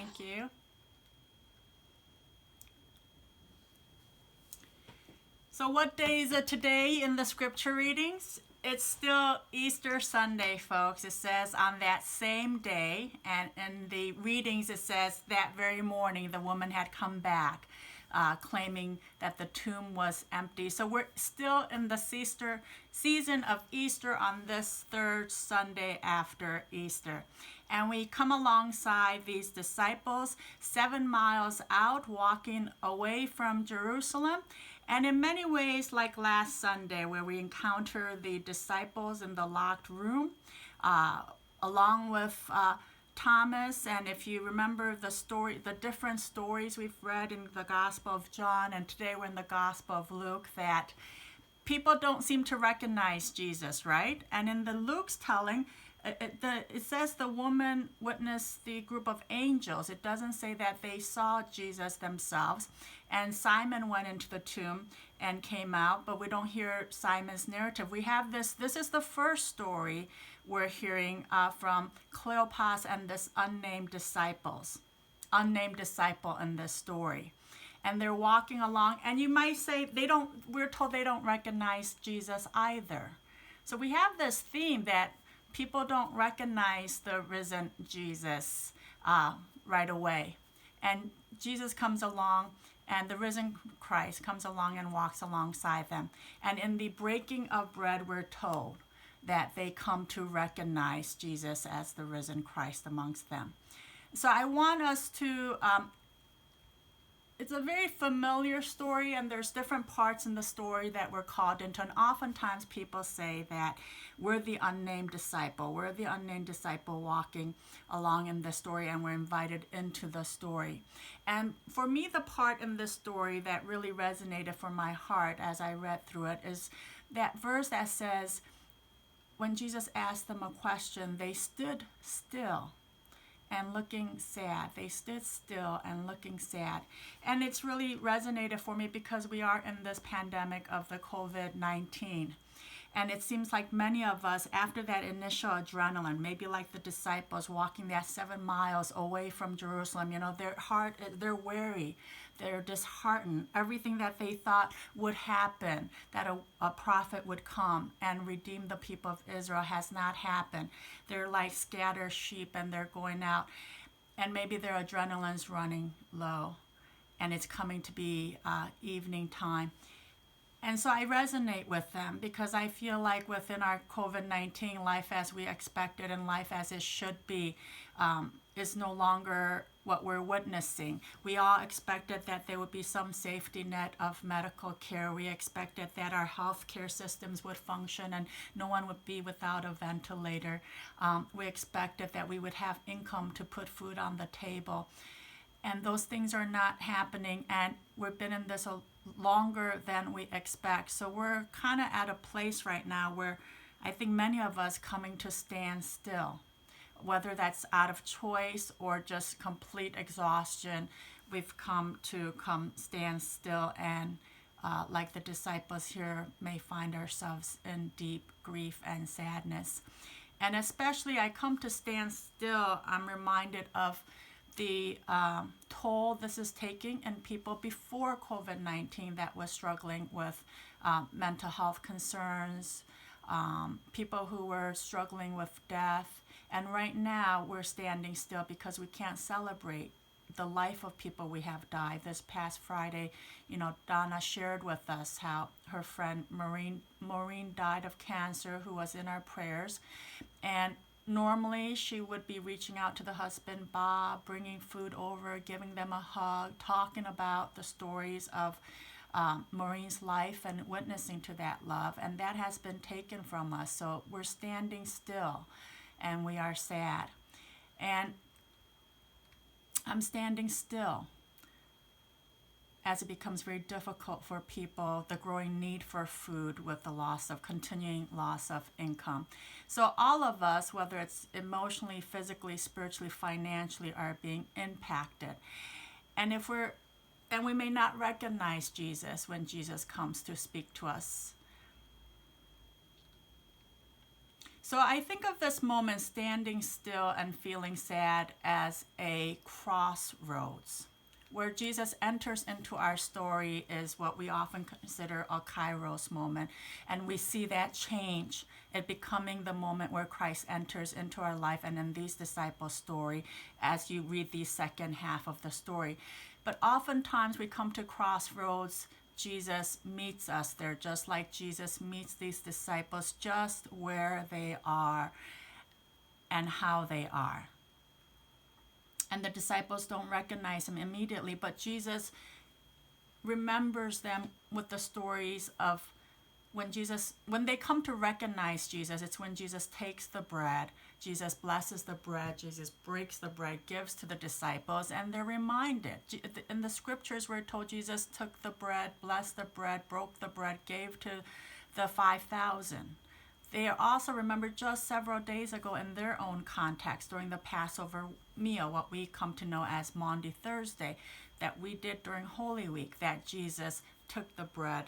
Thank you. So, what day is it today in the scripture readings? It's still Easter Sunday, folks. It says on that same day, and in the readings, it says that very morning the woman had come back, claiming that the tomb was empty. So, we're still in the season of Easter on this third Sunday after Easter. And we come alongside these disciples 7 miles out, walking away from Jerusalem. And in many ways, like last Sunday, where we encounter the disciples in the locked room, along with Thomas. And if you remember the different stories we've read in the Gospel of John, and today we're in the Gospel of Luke, that people don't seem to recognize Jesus, right? And in the Luke's telling, it says the woman witnessed the group of angels. It doesn't say that they saw Jesus themselves. And Simon went into the tomb and came out, but we don't hear Simon's narrative. We have this is the first story we're hearing from Cleopas and this unnamed disciple in this story. And they're walking along, and you might say we're told they don't recognize Jesus either. So we have this theme that people don't recognize the risen Jesus right away. And Jesus comes along, and the risen Christ comes along and walks alongside them. And in the breaking of bread, we're told that they come to recognize Jesus as the risen Christ amongst them. So I want us to it's a very familiar story, and there's different parts in the story that we're called into. And oftentimes people say that we're the unnamed disciple. We're the unnamed disciple walking along in the story, and we're invited into the story. And for me, the part in this story that really resonated for my heart as I read through it is that verse that says, when Jesus asked them a question, they stood still and looking sad. They stood still and looking sad. And it's really resonated for me because we are in this pandemic of the COVID-19. And it seems like many of us, after that initial adrenaline, maybe like the disciples walking that 7 miles away from Jerusalem, they're weary, they're disheartened. Everything that they thought would happen, that a prophet would come and redeem the people of Israel, has not happened. They're like scattered sheep, and they're going out, and maybe their adrenaline's running low, and it's coming to be evening time. And so I resonate with them because I feel like within our COVID-19, life as we expected and life as it should be is no longer what we're witnessing. We all expected that there would be some safety net of medical care. We expected that our healthcare systems would function and no one would be without a ventilator. We expected that we would have income to put food on the table. And those things are not happening, and we've been in this longer than we expect. So we're kind of at a place right now where I think many of us coming to stand still, whether that's out of choice or just complete exhaustion. We've come to stand still, and like the disciples here, may find ourselves in deep grief and sadness. And especially I come to stand still, I'm reminded of the toll this is taking in people before COVID-19 that was struggling with mental health concerns, people who were struggling with death. And right now we're standing still because we can't celebrate the life of people we have died. This past Friday, Donna shared with us how her friend Maureen died of cancer, who was in our prayers. And normally, she would be reaching out to the husband, Bob, bringing food over, giving them a hug, talking about the stories of Maureen's life and witnessing to that love. And that has been taken from us. So we're standing still, and we are sad. And I'm standing still as it becomes very difficult for people, the growing need for food with the continuing loss of income. So all of us, whether it's emotionally, physically, spiritually, financially, are being impacted. And we may not recognize Jesus when Jesus comes to speak to us. So I think of this moment, standing still and feeling sad, as a crossroads. Where Jesus enters into our story is what we often consider a kairos moment. And we see that change, it becoming the moment where Christ enters into our life and in these disciples' story as you read the second half of the story. But oftentimes we come to crossroads, Jesus meets us there, just like Jesus meets these disciples just where they are and how they are. And the disciples don't recognize him immediately, but Jesus remembers them with the stories of when they come to recognize Jesus. It's when Jesus takes the bread, Jesus blesses the bread, Jesus breaks the bread, gives to the disciples, and they're reminded. In the scriptures, we're told Jesus took the bread, blessed the bread, broke the bread, gave to the 5,000. They are also remembered just several days ago in their own context during the Passover meal, what we come to know as Maundy Thursday, that we did during Holy Week, that Jesus took the bread,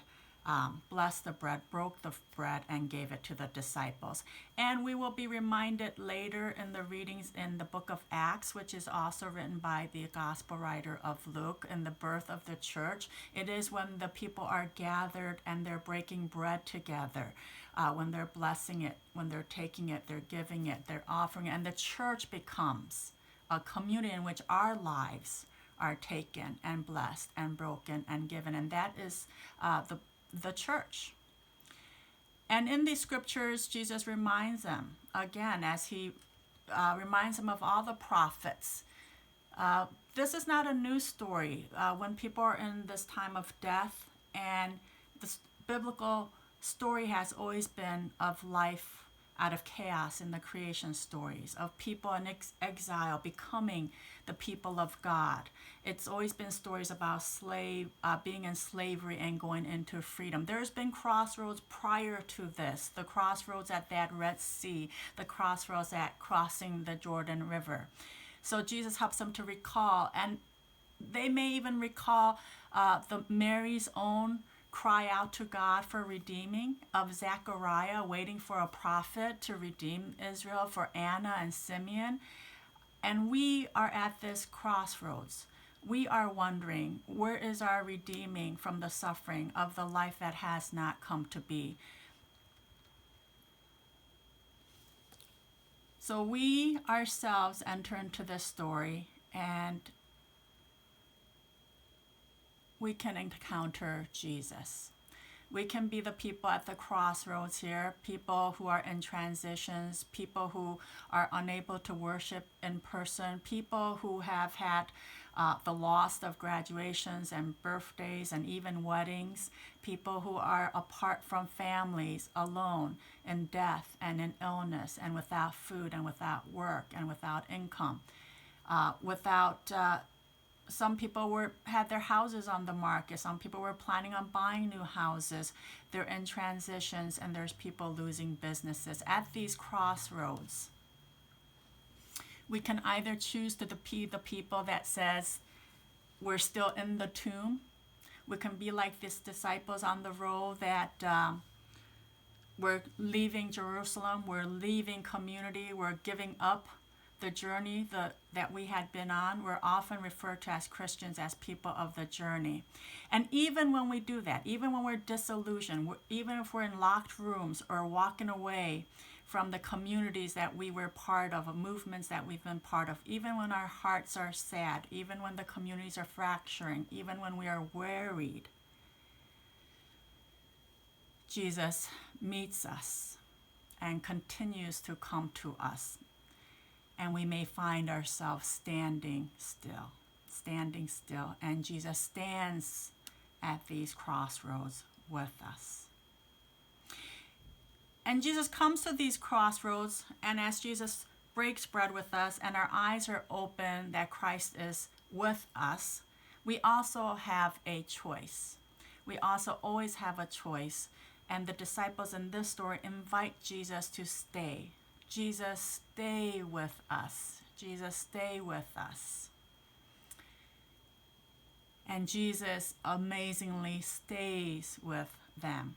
blessed the bread, broke the bread, and gave it to the disciples. And we will be reminded later in the readings in the book of Acts, which is also written by the gospel writer of Luke, in the birth of the church. It is when the people are gathered and they're breaking bread together, when they're blessing it, when they're taking it, they're giving it, they're offering it, and the church becomes a community in which our lives are taken and blessed and broken and given. And that is the church. And in these scriptures, Jesus reminds them again, as he reminds them of all the prophets. This is not a new story. When people are in this time of death, and this biblical story has always been of life out of chaos in the creation stories, of people in exile becoming the people of God. It's always been stories about being in slavery and going into freedom. There's been crossroads prior to this, the crossroads at that Red Sea, the crossroads at crossing the Jordan River. So Jesus helps them to recall, and they may even recall the Mary's own cry out to God for redeeming, of Zechariah waiting for a prophet to redeem Israel, for Anna and Simeon. And we are at this crossroads. We are wondering, where is our redeeming from the suffering of the life that has not come to be? So we ourselves enter into this story, and we can encounter Jesus. We can be the people at the crossroads here, people who are in transitions, people who are unable to worship in person, people who have had the loss of graduations and birthdays and even weddings, people who are apart from families, alone, in death and in illness, and without food and without work and without income, some people had their houses on the market. Some people were planning on buying new houses. They're in transitions, and there's people losing businesses. At these crossroads, we can either choose to be the people that says we're still in the tomb. We can be like these disciples on the road that we're leaving Jerusalem, we're leaving community, we're giving up the journey that we had been on. We're often referred to as Christians as people of the journey. And even when we do that, even when we're disillusioned, even if we're in locked rooms or walking away from the communities that we were part of movements that we've been part of, even when our hearts are sad, even when the communities are fracturing, even when we are worried, Jesus meets us and continues to come to us. And we may find ourselves standing still, and Jesus stands at these crossroads with us. And Jesus comes to these crossroads, and as Jesus breaks bread with us and our eyes are open that Christ is with us, we also have a choice. We also always have a choice. And the disciples in this story invite Jesus to stay. Jesus, stay with us. Jesus, stay with us. And Jesus amazingly stays with them.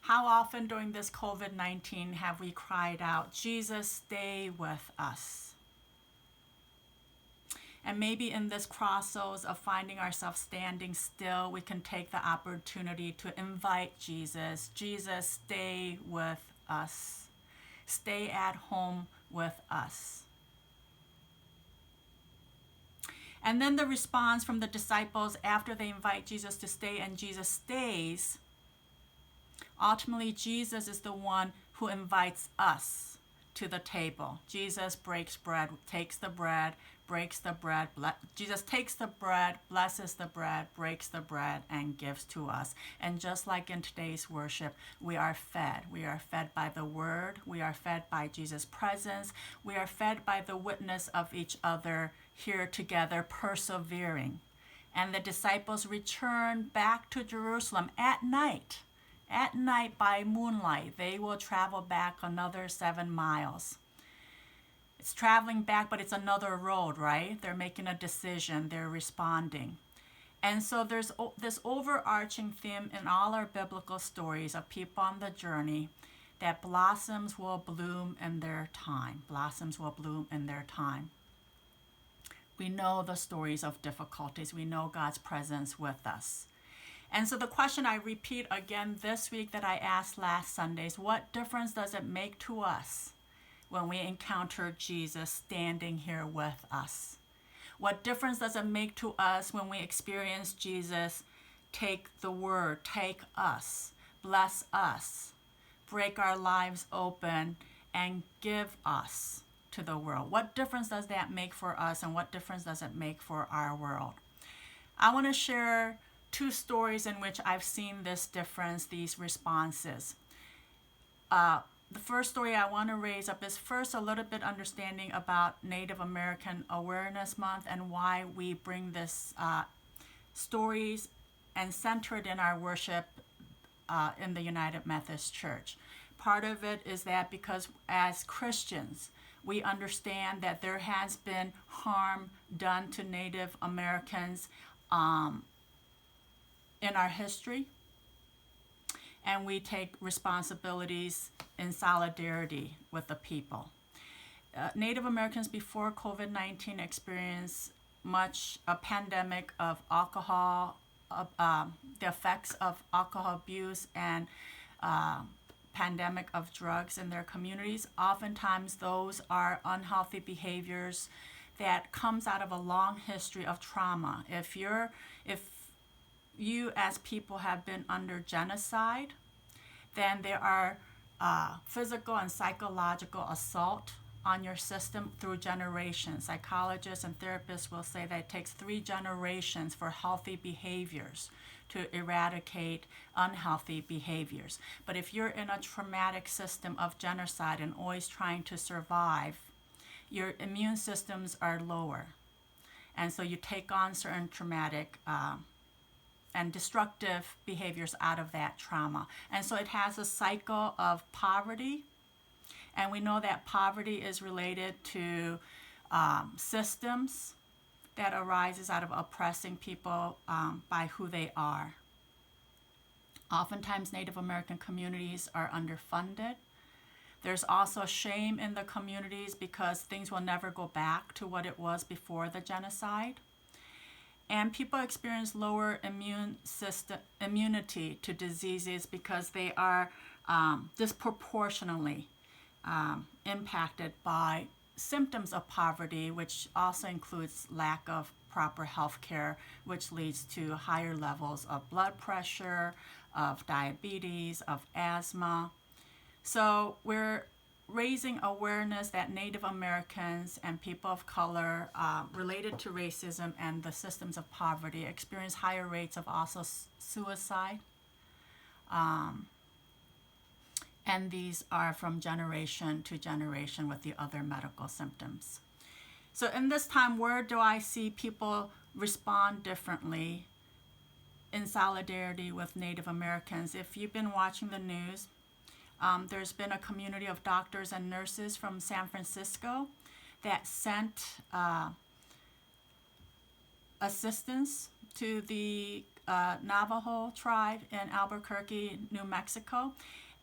How often during this COVID-19 have we cried out, Jesus, stay with us? And maybe in this crossroads of finding ourselves standing still, we can take the opportunity to invite Jesus. Jesus, stay with us. Stay at home with us. And then the response from the disciples after they invite Jesus to stay and Jesus stays, ultimately Jesus is the one who invites us to the table. Jesus breaks bread, takes the bread, breaks the bread. Jesus takes the bread, blesses the bread, breaks the bread, and gives to us. And just like in today's worship, we are fed. We are fed by the word. We are fed by Jesus' presence. We are fed by the witness of each other here together, persevering. And the disciples return back to Jerusalem at night. At night by moonlight, they will travel back another 7 miles. It's traveling back, but it's another road, right? They're making a decision. They're responding. And so there's this overarching theme in all our biblical stories of people on the journey that blossoms will bloom in their time. Blossoms will bloom in their time. We know the stories of difficulties. We know God's presence with us. And so the question I repeat again this week that I asked last Sunday is, what difference does it make to us when we encounter Jesus standing here with us? What difference does it make to us when we experience Jesus take the word, take us, bless us, break our lives open, and give us to the world? What difference does that make for us, and what difference does it make for our world? I want to share 2 stories in which I've seen this difference, these responses. The first story I want to raise up is first a little bit understanding about Native American Awareness Month and why we bring this stories and center it in our worship in the United Methodist Church. Part of it is that because as Christians, we understand that there has been harm done to Native Americans in our history, and we take responsibilities in solidarity with the people. Native Americans before COVID-19 experienced much a pandemic of alcohol, the effects of alcohol abuse and pandemic of drugs in their communities. Oftentimes those are unhealthy behaviors that comes out of a long history of trauma. If you as people have been under genocide, then there are physical and psychological assault on your system through generations. Psychologists and therapists will say that it takes 3 generations for healthy behaviors to eradicate unhealthy behaviors. But if you're in a traumatic system of genocide and always trying to survive, your immune systems are lower. And so you take on certain traumatic and destructive behaviors out of that trauma. And so it has a cycle of poverty. And we know that poverty is related to systems that arises out of oppressing people by who they are. Oftentimes Native American communities are underfunded. There's also shame in the communities because things will never go back to what it was before the genocide. And people experience lower immunity to diseases because they are disproportionately impacted by symptoms of poverty, which also includes lack of proper health care, which leads to higher levels of blood pressure, of diabetes, of asthma. So we're raising awareness that Native Americans and people of color related to racism and the systems of poverty experience higher rates of also suicide. And these are from generation to generation with the other medical symptoms. So in this time, where do I see people respond differently in solidarity with Native Americans? If you've been watching the news, there's been a community of doctors and nurses from San Francisco that sent assistance to the Navajo tribe in Albuquerque, New Mexico,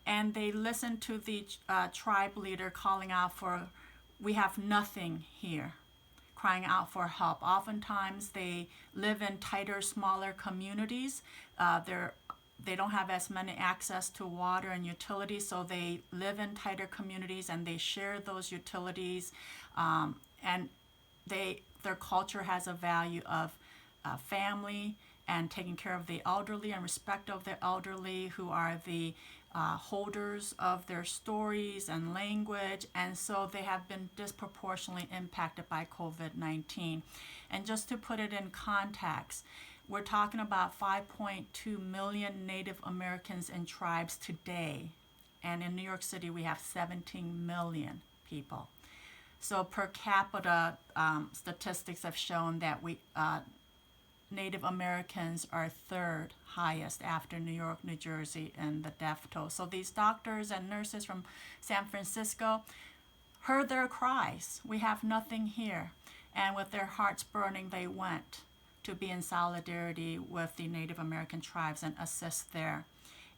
and they listened to the tribe leader calling out for, "We have nothing here," crying out for help. Oftentimes they live in tighter, smaller communities. They don't have as many access to water and utilities, so they live in tighter communities and they share those utilities. And their culture has a value of family and taking care of the elderly and respect of the elderly, who are the holders of their stories and language. And so they have been disproportionately impacted by COVID-19. And just to put it in context, we're talking about 5.2 million Native Americans and tribes today. And in New York City, we have 17 million people. So per capita statistics have shown that Native Americans are third highest after New York, New Jersey, and the death toll. So these doctors and nurses from San Francisco heard their cries. "We have nothing here." And with their hearts burning, they went to be in solidarity with the Native American tribes and assist there.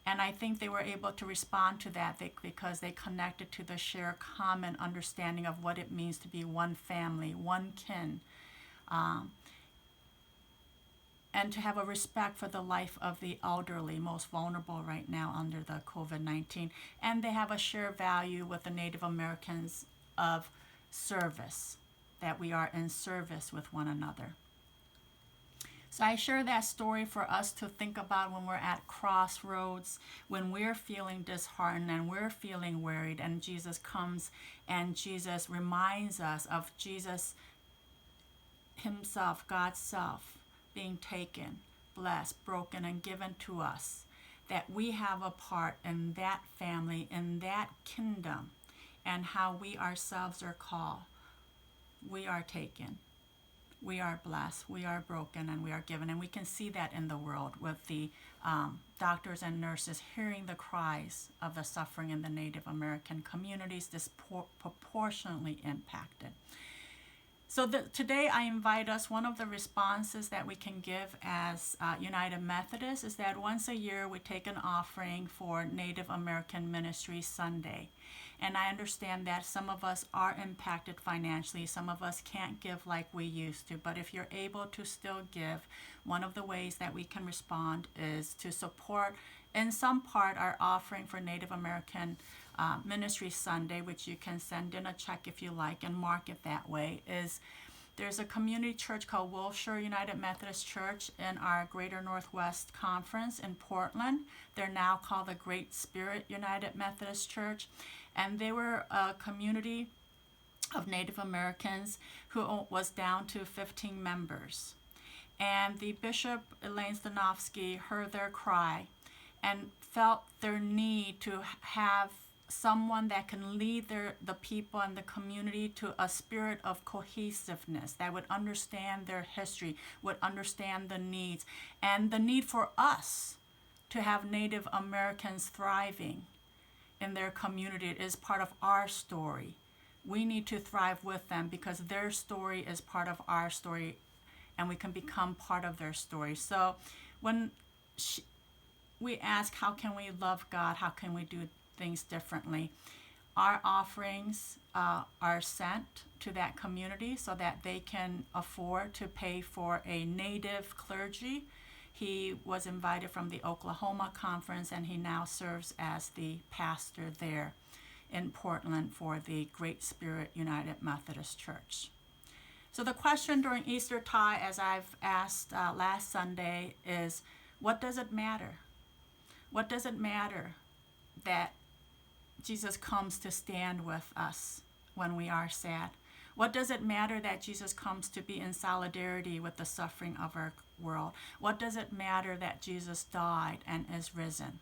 And I think they were able to respond to that because they connected to the shared common understanding of what it means to be one family, one kin, and to have a respect for the life of the elderly, most vulnerable right now under the COVID-19. And they have a shared value with the Native Americans of service, that we are in service with one another. So I share that story for us to think about when we're at crossroads, when we're feeling disheartened and we're feeling worried, and Jesus comes and Jesus reminds us of Jesus himself, God's self, being taken, blessed, broken, and given to us, that we have a part in that family, in that kingdom, and how we ourselves are called. We are taken. We are blessed, we are broken, and we are given. And we can see that in the world with the doctors and nurses hearing the cries of the suffering in the Native American communities, disproportionately impacted. So today I invite us, one of the responses that we can give as United Methodists is that once a year we take an offering for Native American Ministry Sunday. And I understand that some of us are impacted financially. Some of us can't give like we used to. But if you're able to still give, one of the ways that we can respond is to support, in some part, our offering for Native American Ministry Sunday, which you can send in a check if you like and mark it that way. There's a community church called Wilshire United Methodist Church in our Greater Northwest Conference in Portland. They're now called the Great Spirit United Methodist Church. And they were a community of Native Americans who was down to 15 members. And the Bishop, Elaine Stanovsky, heard their cry and felt their need to have someone that can lead the people and the community to a spirit of cohesiveness, that would understand their history, would understand the needs, and the need for us to have Native Americans thriving in their community. It is part of our story. We need to thrive with them because their story is part of our story, and we can become part of their story. So when we ask, how can we love God? How can we do things differently? Our offerings are sent to that community so that they can afford to pay for a native clergy. He was invited from the Oklahoma conference, and he now serves as the pastor there in Portland for the Great Spirit United Methodist Church. So the question during Eastertide, as I've asked last Sunday, is what does it matter? What does it matter that Jesus comes to stand with us when we are sad? What does it matter that Jesus comes to be in solidarity with the suffering of our world? What does it matter that Jesus died and is risen?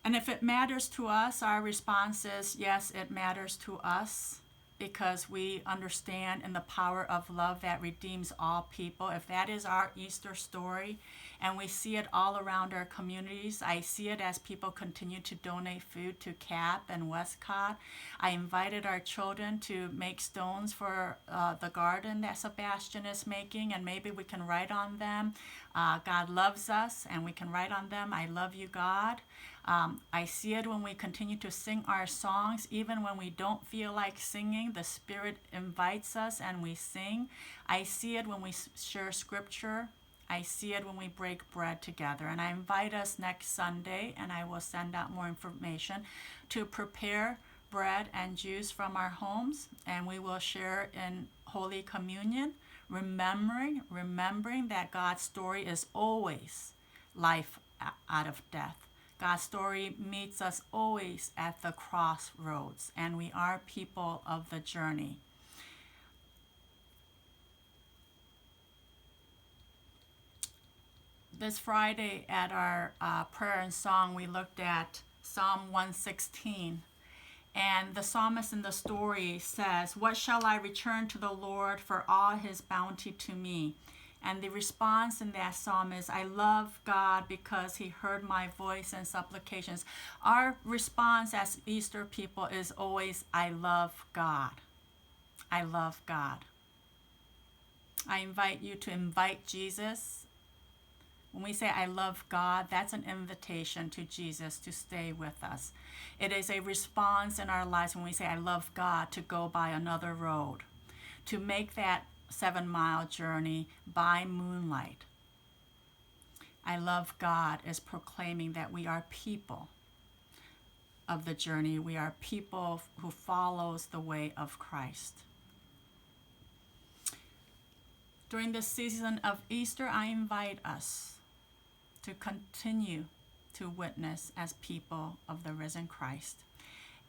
And if it matters to us, our response is, yes, it matters to us. because we understand in the power of love that redeems all people. If that is our Easter story, and we see it all around our communities, I see it as people continue to donate food to CAP and Westcott. I invited our children to make stones for the garden that Sebastian is making, and maybe we can write on them, God loves us, and we can write on them, I love you, God. I see it when we continue to sing our songs, even when we don't feel like singing, the Spirit invites us and we sing. I see it when we share scripture. I see it when we break bread together. And I invite us next Sunday, and I will send out more information, to prepare bread and juice from our homes, and we will share in Holy Communion, remembering that God's story is always life out of death. God's story meets us always at the crossroads, and we are people of the journey. This Friday at our prayer and song, we looked at Psalm 116. And the psalmist in the story says, "What shall I return to the Lord for all his bounty to me?" And the response in that psalm is, "I love God because he heard my voice and supplications." Our response as Easter people is always, "I love God. I love God." I invite you to invite Jesus. When we say, "I love God," that's an invitation to Jesus to stay with us. It is a response in our lives when we say, "I love God," to go by another road, to make that 7-mile journey by moonlight. I love God is proclaiming that we are people of the journey. We are people who follows the way of Christ. During this season of Easter, I invite us to continue to witness as people of the risen Christ.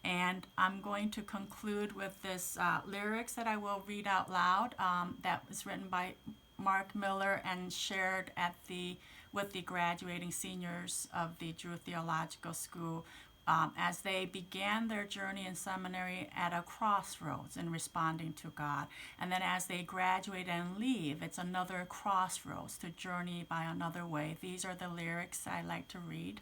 And I'm going to conclude with this lyrics that I will read out loud, that was written by Mark Miller and shared with the graduating seniors of the Drew Theological School as they began their journey in seminary at a crossroads in responding to God. And then as they graduate and leave, it's another crossroads to journey by another way. These are the lyrics I like to read.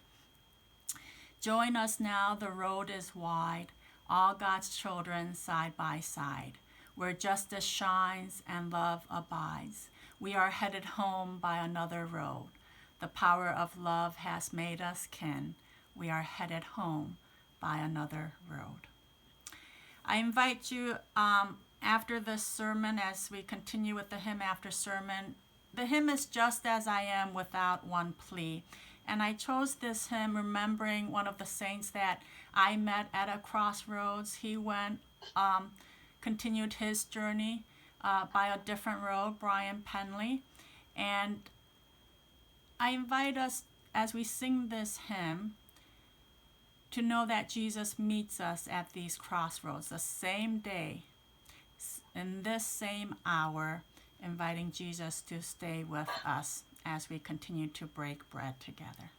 "Join us now, the road is wide, all God's children side by side, where justice shines and love abides. We are headed home by another road. The power of love has made us kin. We are headed home by another road." I invite you after this sermon, as we continue with the hymn after sermon. The hymn is "Just As I Am Without One Plea." And I chose this hymn remembering one of the saints that I met at a crossroads. He went, continued his journey by a different road, Brian Penley. And I invite us, as we sing this hymn, to know that Jesus meets us at these crossroads the same day, in this same hour, inviting Jesus to stay with us as we continue to break bread together.